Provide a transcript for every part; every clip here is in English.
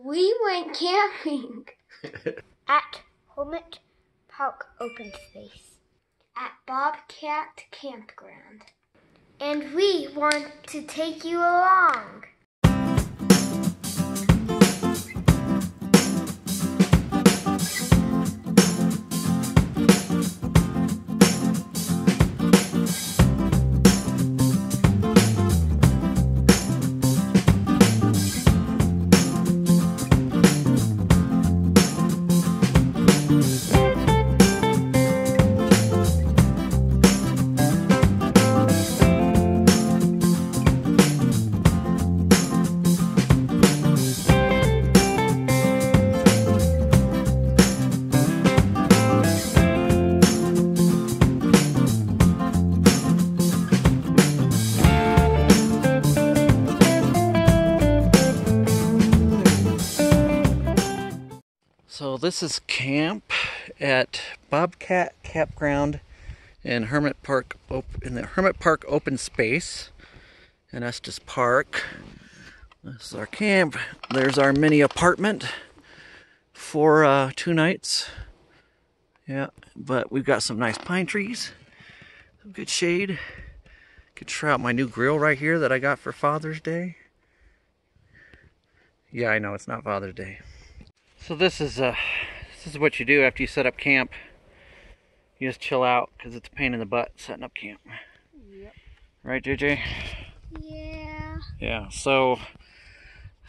We went camping at Hermit Park Open Space at Bobcat Campground. And we want to take you along. So this is camp at Bobcat Campground in Hermit Park, in the Hermit Park Open Space in Estes Park. This is our camp. There's our mini apartment for 2 nights. Yeah, but we've got some nice pine trees, some good shade. Could try out my new grill right here that I got for Father's Day. Yeah, I know it's not Father's Day. So this is what you do after you set up camp. You just chill out because it's a pain in the butt setting up camp. Yep. Right, JJ? Yeah. Yeah. So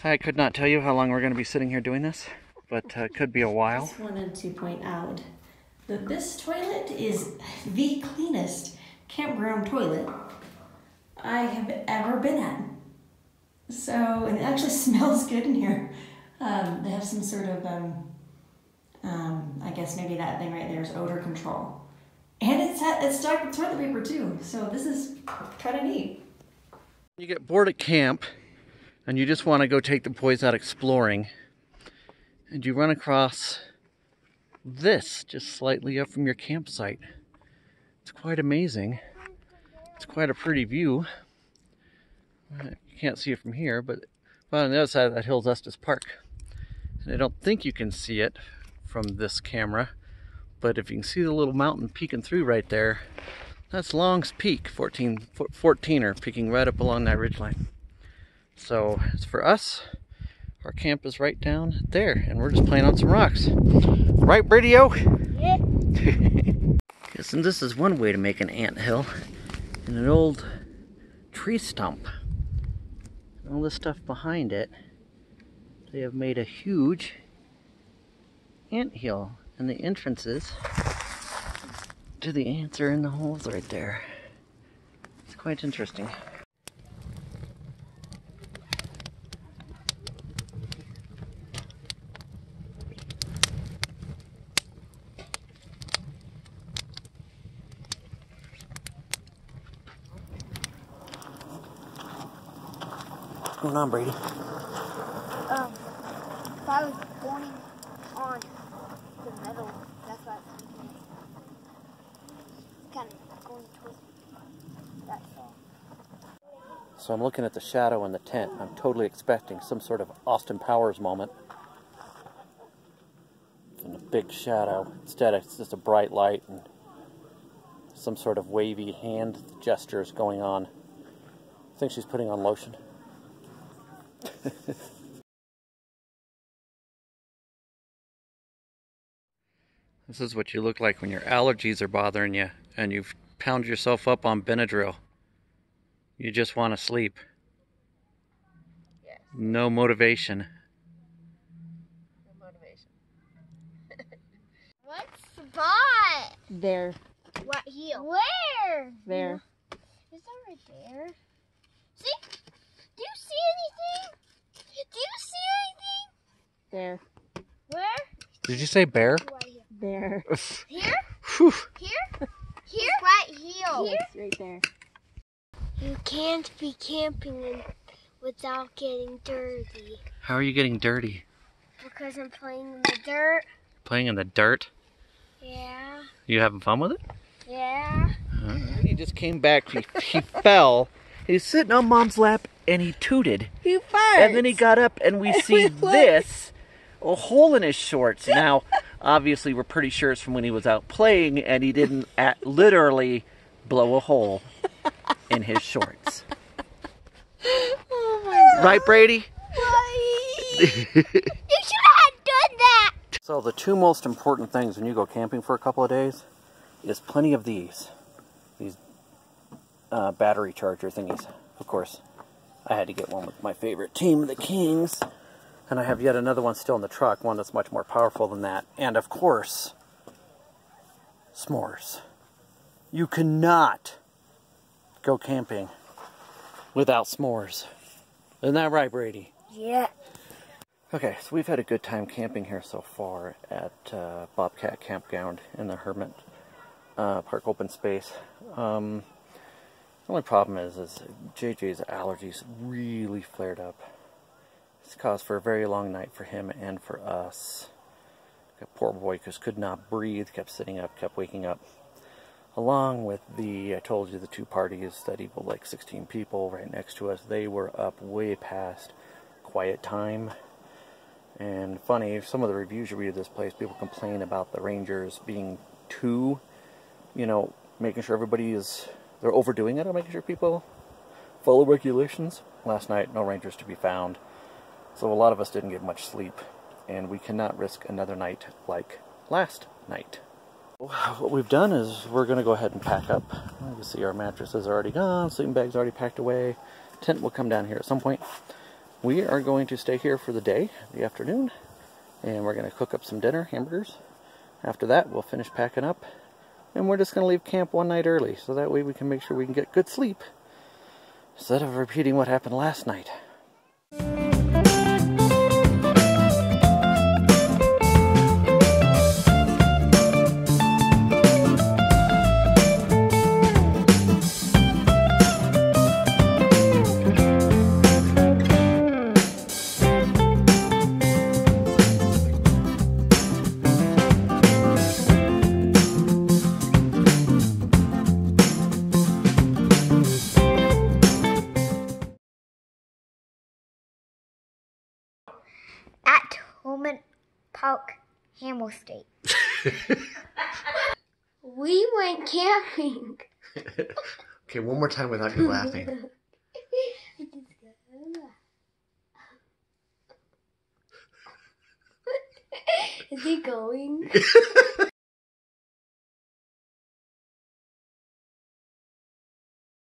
I could not tell you how long we're going to be sitting here doing this, but it could be a while. Just wanted to point out that this toilet is the cleanest campground toilet I have ever been at. So, and it actually smells good in here. They have some sort of, I guess maybe that thing right there is odor control. And it's stacked with toilet paper too, so this is kind of neat. You get bored at camp and you just want to go take the boys out exploring, and you run across this just slightly up from your campsite. It's quite amazing. It's quite a pretty view. You can't see it from here, but on the other side of that hill is Estes Park. And I don't think you can see it from this camera, but if you can see the little mountain peeking through right there, that's Long's Peak, 14er, peeking right up along that ridgeline. So as for us, our camp is right down there, and we're just playing on some rocks. Right, Bradio? Yeah. Yes, and this is one way to make an anthill in an old tree stump. And all this stuff behind it, they have made a huge anthill, and the entrances to the ants are in the holes right there. It's quite interesting. What's going on, Brady? If I was going on the metal, that's why it's kind of going towards me. That's all. So I'm looking at the shadow in the tent. I'm totally expecting some sort of Austin Powers moment. And a big shadow. Instead, it's just a bright light and some sort of wavy hand gestures going on. I think she's putting on lotion. This is what you look like when your allergies are bothering you and you've pounded yourself up on Benadryl. You just want to sleep. Yes. No motivation. No motivation. What spot? There. What heel? Where? There. Is that right there? See? Do you see anything? Do you see anything? There. Where? Did you say bear? Right here. There. Here? Whew. Here? Here? Right heel. Yes, right there. You can't be camping without getting dirty. How are you getting dirty? Because I'm playing in the dirt. Playing in the dirt? Yeah. You having fun with it? Yeah. He just came back. He fell. He's sitting on Mom's lap and he tooted. He farts. And then he got up and we see this, a hole in his shorts. Now, obviously we're pretty sure it's from when he was out playing and he didn't literally blow a hole in his shorts. Oh my God. Right, Brady? You should have done that. So the two most important things when you go camping for a couple of days is plenty of these battery charger thingies. Of course, I had to get one with my favorite team, the Kings, and I have yet another one still in the truck, one that's much more powerful than that, and of course, s'mores. You cannot go camping without s'mores. Isn't that right, Brady? Yeah. Okay, so we've had a good time camping here so far at Bobcat Campground in the Hermit Park open space. The only problem is JJ's allergies really flared up. It's caused for a very long night for him and for us. That poor boy just could not breathe, kept sitting up, kept waking up. Along with I told you, the two parties that equaled like 16 people right next to us, they were up way past quiet time. And funny, some of the reviews you read of this place, people complain about the rangers being too, making sure they're overdoing it, or making sure people follow regulations. Last night, no rangers to be found. So a lot of us didn't get much sleep, and we cannot risk another night like last night. What we've done is we're going to go ahead and pack up. You can see our mattresses are already gone, sleeping bags already packed away. Tent will come down here at some point. We are going to stay here for the day, the afternoon, and we're going to cook up some dinner, hamburgers. After that, we'll finish packing up, and we're just going to leave camp one night early, so that way we can make sure we can get good sleep, instead of repeating what happened last night. At Hermit Park, Hamel State. We went camping. Okay, one more time without you laughing. Is he going?